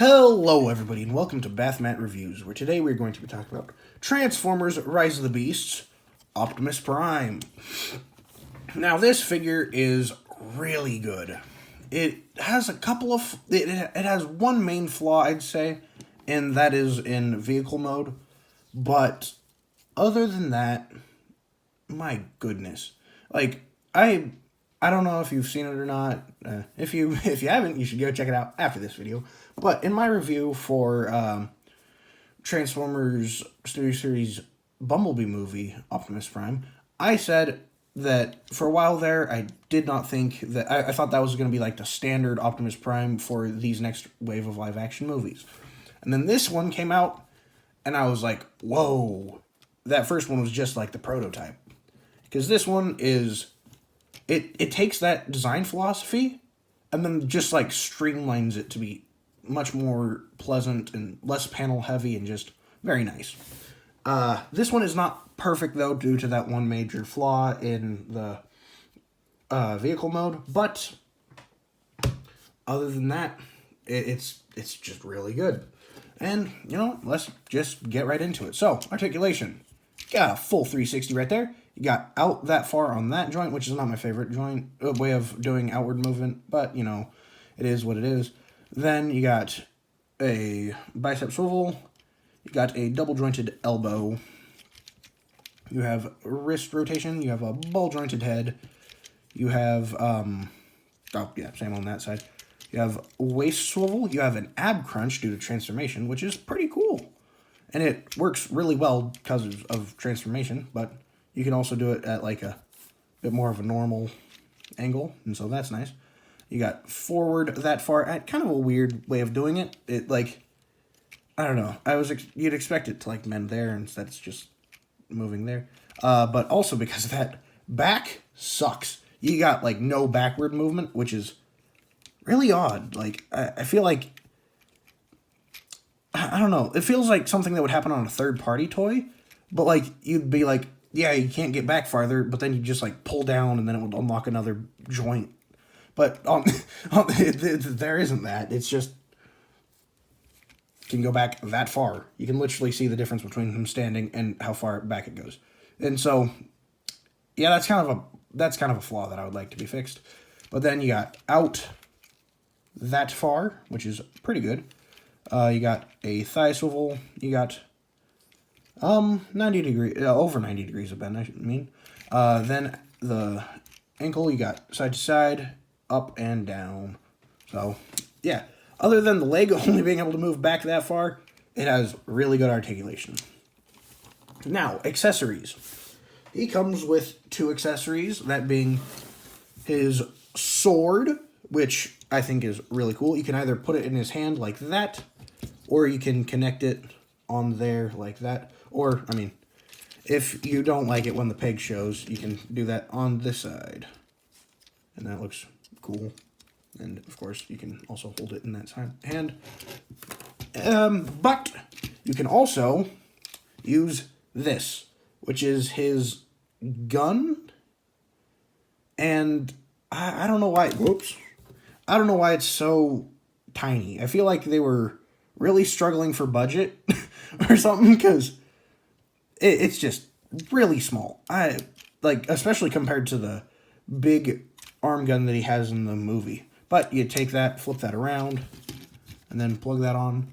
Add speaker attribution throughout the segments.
Speaker 1: Hello everybody and welcome to Bathmat Reviews, where today we're going to be talking about Transformers Rise of the Beasts, Optimus Prime. Now this figure is really good. It has it has one main flaw, I'd say, and that is in vehicle mode, but other than that, my goodness. Like, I don't know if you've seen it or not. If you haven't, you should go check it out after this video. But in my review for Transformers Studio Series Bumblebee movie, Optimus Prime, I said that for a while there, I did not think that... I thought that was going to be like the standard Optimus Prime for these next wave of live-action movies. And then this one came out, and I was like, whoa. That first one was just like the prototype. Because this one is... It takes that design philosophy and then just like streamlines it to be much more pleasant and less panel heavy and just very nice. This one is not perfect though due to that one major flaw in the vehicle mode, but other than that, it's just really good. And you know, let's just get right into it. So articulation, got a full 360 right there. You got out that far on that joint, which is not my favorite joint, way of doing outward movement, but, you know, it is what it is. Then you got a bicep swivel. You got a double-jointed elbow. You have wrist rotation. You have a ball-jointed head. You have, same on that side. You have waist swivel. You have an ab crunch due to transformation, which is pretty cool. And it works really well because of transformation, but... You can also do it at like a bit more of a normal angle, and so that's nice. You got forward that far, at kind of a weird way of doing it. It like, I don't know. You'd expect it to like mend there, instead it's just moving there. But also because of that, back sucks. You got like no backward movement, which is really odd. Like I feel like, I don't know. It feels like something that would happen on a third-party toy, but like you'd be like, yeah, you can't get back farther, but then you just, like, pull down, and then it would unlock another joint. But there isn't that. It's just, you can go back that far. You can literally see the difference between him standing and how far back it goes. And so, yeah, that's kind of a flaw that I would like to be fixed. But then you got out that far, which is pretty good. You got a thigh swivel. You got... 90 degrees, over 90 degrees of bend, I mean. Then the ankle, you got side to side, up and down. So, yeah. Other than the leg only being able to move back that far, it has really good articulation. Now, accessories. He comes with 2 accessories, that being his sword, which I think is really cool. You can either put it in his hand like that, or you can connect it on there like that. Or, I mean, if you don't like it when the peg shows, you can do that on this side. And that looks cool. And, of course, you can also hold it in that side hand. But you can also use this, which is his gun. And I don't know why... Whoops. I don't know why it's so tiny. I feel like they were really struggling for budget or something, because... It's just really small. Especially compared to the big arm gun that he has in the movie. But you take that, flip that around, and then plug that on.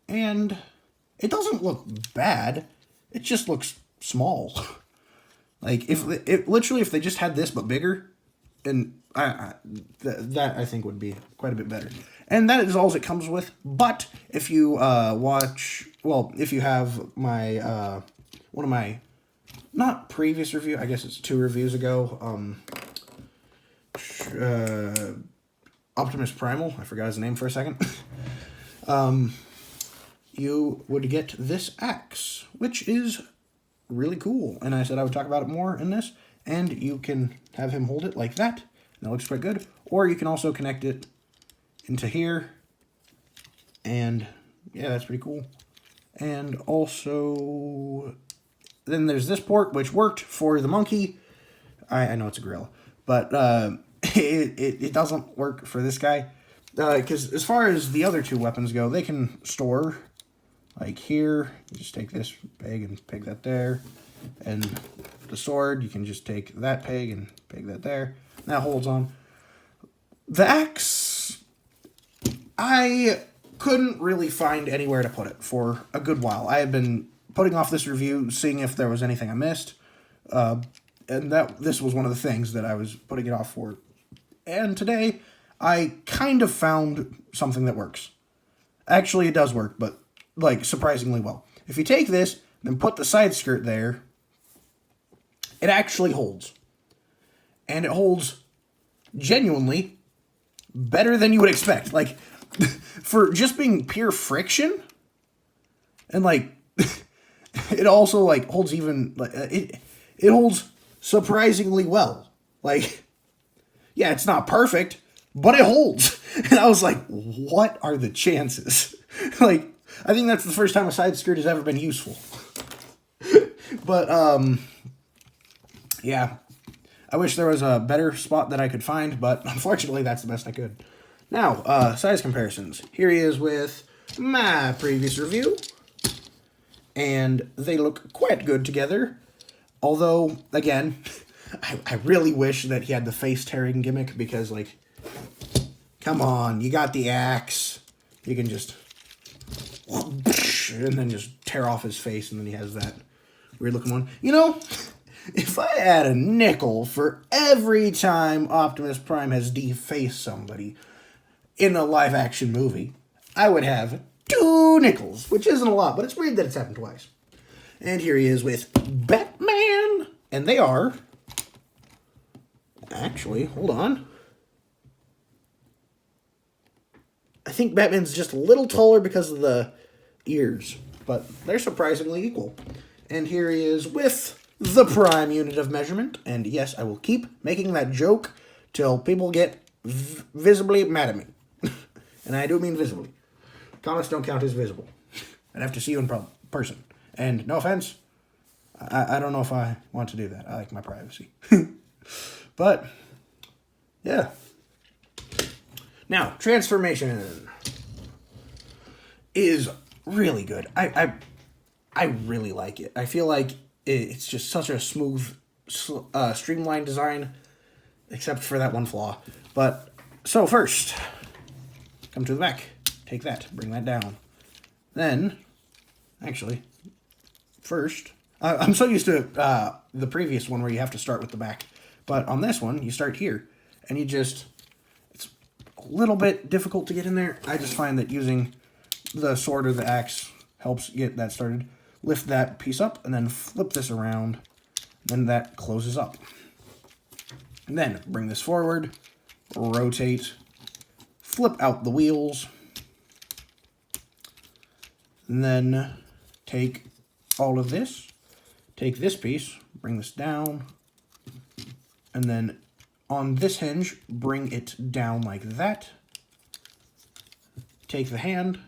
Speaker 1: And it doesn't look bad. It just looks small. Like, if they just had this but bigger, and that I think would be quite a bit better. And that is all it comes with. But if you if you have my... one of my, not previous review, I guess it's 2 reviews ago, Optimus Primal, I forgot his name for a second, you would get this axe, which is really cool, and I said I would talk about it more in this, and you can have him hold it like that, and that looks quite good, or you can also connect it into here, and yeah, that's pretty cool, and also... Then there's this port, which worked for the monkey. I know it's a gorilla, but it doesn't work for this guy. Because as far as the other two weapons go, they can store, like here, you just take this peg and peg that there, and the sword, you can just take that peg and peg that there, and that holds on. The axe, I couldn't really find anywhere to put it for a good while. I had been putting off this review, seeing if there was anything I missed, and this was one of the things that I was putting it off for. And today, I kind of found something that works. Actually, it does work, but, like, surprisingly well. If you take this, then put the side skirt there, it actually holds. And it holds genuinely better than you would expect. Like, for just being pure friction, and, like, it also, like, holds even, like, it holds surprisingly well. Like, yeah, it's not perfect, but it holds. And I was like, what are the chances? Like, I think that's the first time a side skirt has ever been useful. But, yeah. I wish there was a better spot that I could find, but unfortunately that's the best I could. Now, size comparisons. Here he is with my previous review. And they look quite good together. Although, again, I really wish that he had the face tearing gimmick, because, like, come on, you got the axe. You can just, and then just tear off his face, and then he has that weird looking one. You know, if I had a nickel for every time Optimus Prime has defaced somebody in a live action movie, I would have 2 nickels, which isn't a lot, but it's weird that it's happened twice. And here he is with Batman, and they are, actually, hold on, I think Batman's just a little taller because of the ears, but they're surprisingly equal. And here he is with the prime unit of measurement, and yes, I will keep making that joke till people get visibly mad at me. And I do mean visibly. Comics don't count as visible. I'd have to see you in person. And no offense, I don't know if I want to do that. I like my privacy. But, yeah. Now, transformation is really good. I really like it. I feel like it's just such a smooth, streamlined design, except for that one flaw. But, so first, come to the back. Take that. Bring that down. Then, actually, first, I'm so used to the previous one where you have to start with the back. But on this one, you start here. And you just, it's a little bit difficult to get in there. I just find that using the sword or the axe helps get that started. Lift that piece up, and then flip this around. Then that closes up. And then bring this forward, rotate, flip out the wheels, and then take all of this, take this piece, bring this down, and then on this hinge, bring it down like that. Take the hand,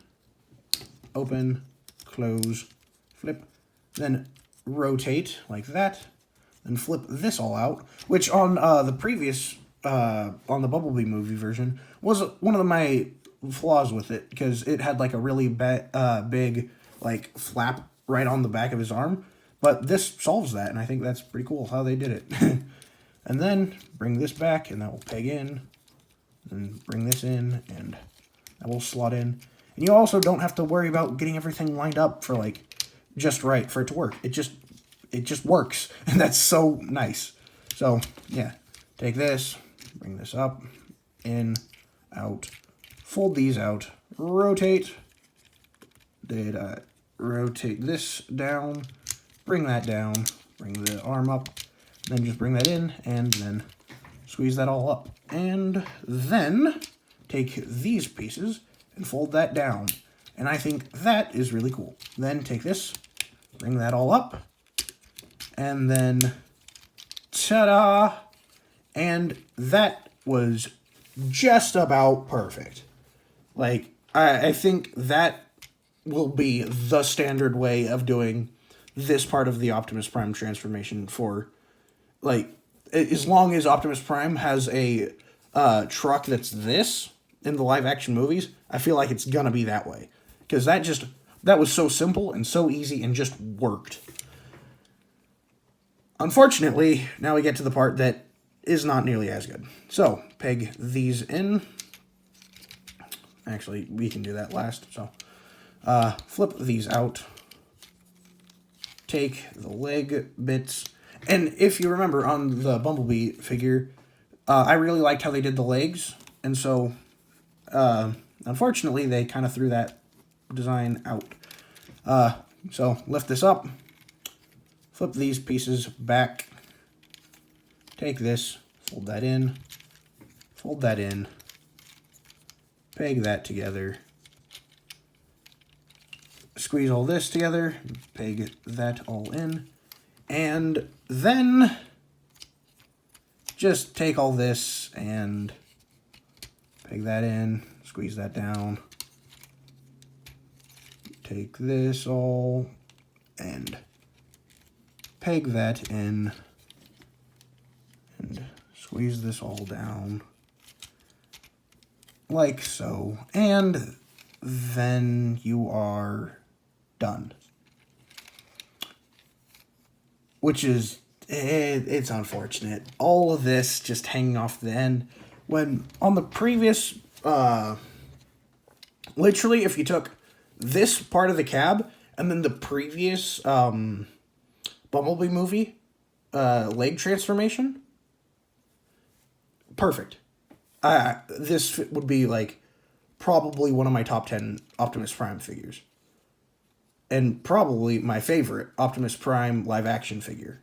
Speaker 1: open, close, flip, then rotate like that, then flip this all out, which on the previous, on the Bumblebee movie version, was one of my flaws with it, because it had like a really big like flap right on the back of his arm, but this solves that, and I think that's pretty cool how they did it. And then bring this back, and that will peg in, and bring this in, and that will slot in. And you also don't have to worry about getting everything lined up for like just right for it to work. It just works, and that's so nice. So yeah, take this, bring this up, in, out, fold these out, rotate. Rotate this down, bring that down, bring the arm up, then just bring that in, and then squeeze that all up. And then take these pieces and fold that down. And I think that is really cool. Then take this, bring that all up, and then ta-da! And that was just about perfect. Like, I think that will be the standard way of doing this part of the Optimus Prime transformation for, like, as long as Optimus Prime has a truck that's this, in the live action movies, I feel like it's gonna be that way. Because that was so simple and so easy and just worked. Unfortunately, now we get to the part that is not nearly as good. So, peg these in. Actually, we can do that last. So, flip these out. Take the leg bits. And if you remember on the Bumblebee figure, I really liked how they did the legs. And so, unfortunately, they kind of threw that design out. So, lift this up. Flip these pieces back. Take this, fold that in, peg that together, squeeze all this together, peg that all in, and then just take all this and peg that in, squeeze that down, take this all and peg that in, and squeeze this all down like so, and then you are done. Which is, it's unfortunate. All of this just hanging off the end, when on the previous, literally if you took this part of the cab and then the previous Bumblebee movie leg transformation, perfect. This would be like probably one of my top 10 Optimus Prime figures. And probably my favorite Optimus Prime live action figure.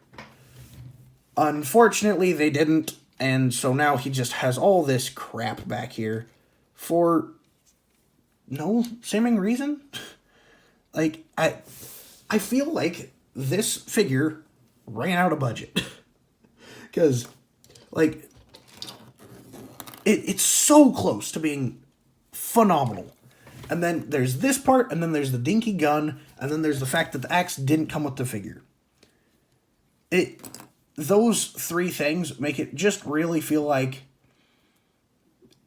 Speaker 1: Unfortunately, they didn't, and so now he just has all this crap back here for no seeming reason. Like, I feel like this figure ran out of budget. Because, like, it's so close to being phenomenal. And then there's this part, and then there's the dinky gun, and then there's the fact that the axe didn't come with the figure. Those three things make it just really feel like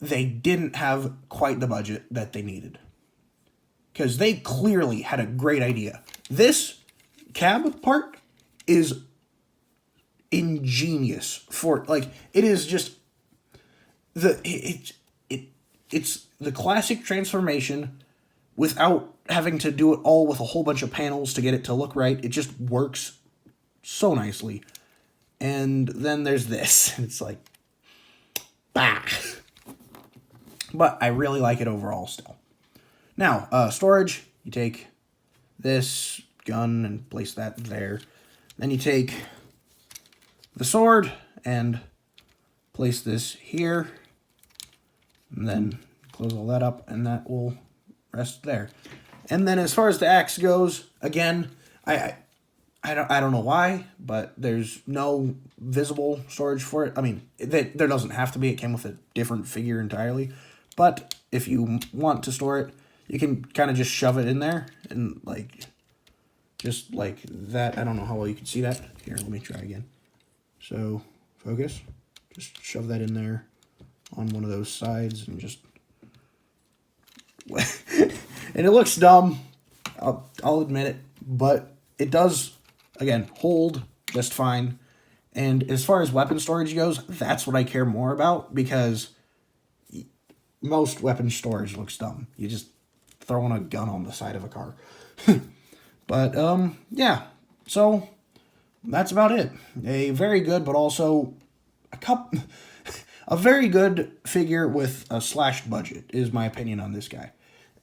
Speaker 1: they didn't have quite the budget that they needed. Because they clearly had a great idea. This cab part is ingenious for, like, it is just it's the classic transformation without having to do it all with a whole bunch of panels to get it to look right. It just works so nicely. And then there's this. It's like, bah. But I really like it overall still. Now, storage. You take this gun and place that there. Then you take the sword and place this here. And then close all that up, and that will rest there. And then as far as the axe goes, again, I don't know why, but there's no visible storage for it. I mean, there doesn't have to be. It came with a different figure entirely. But if you want to store it, you can kind of just shove it in there, and like, just like that. I don't know how well you can see that. Here, let me try again. So, focus. Just shove that in there on one of those sides and just and it looks dumb, I'll admit it, but it does, again, hold just fine. And as far as weapon storage goes, that's what I care more about, because most weapon storage looks dumb. You just throwing a gun on the side of a car. But yeah, so that's about it. A very good, but also a very good figure with a slashed budget is my opinion on this guy.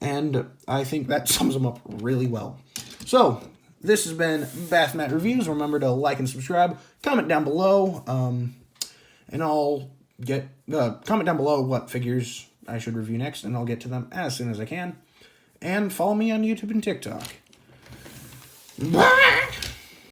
Speaker 1: And I think that sums him up really well. So, this has been Bathmat Reviews. Remember to like and subscribe. Comment down below. And I'll get... comment down below what figures I should review next, and I'll get to them as soon as I can. And follow me on YouTube and TikTok. Bye!